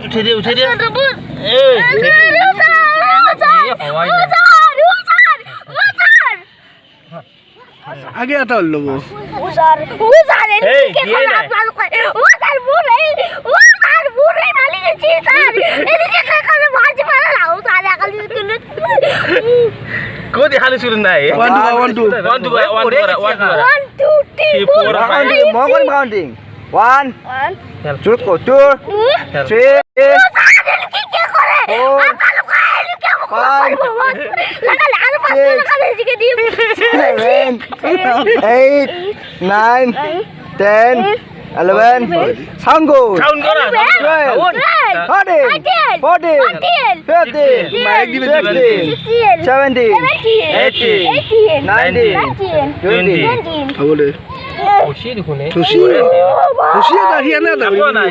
উঠে দে আগে এটা লব কো দেখালে শুরু নাই 1 2 কাউন্টিং 1 চুট কো 2 3 11 সাউন্ড গো সাউন্ড করা 14 15 মাইক দিবে 17 18 19 বলে খুশি দেখুন খুশি খুশি দাঁড়িয়ে না না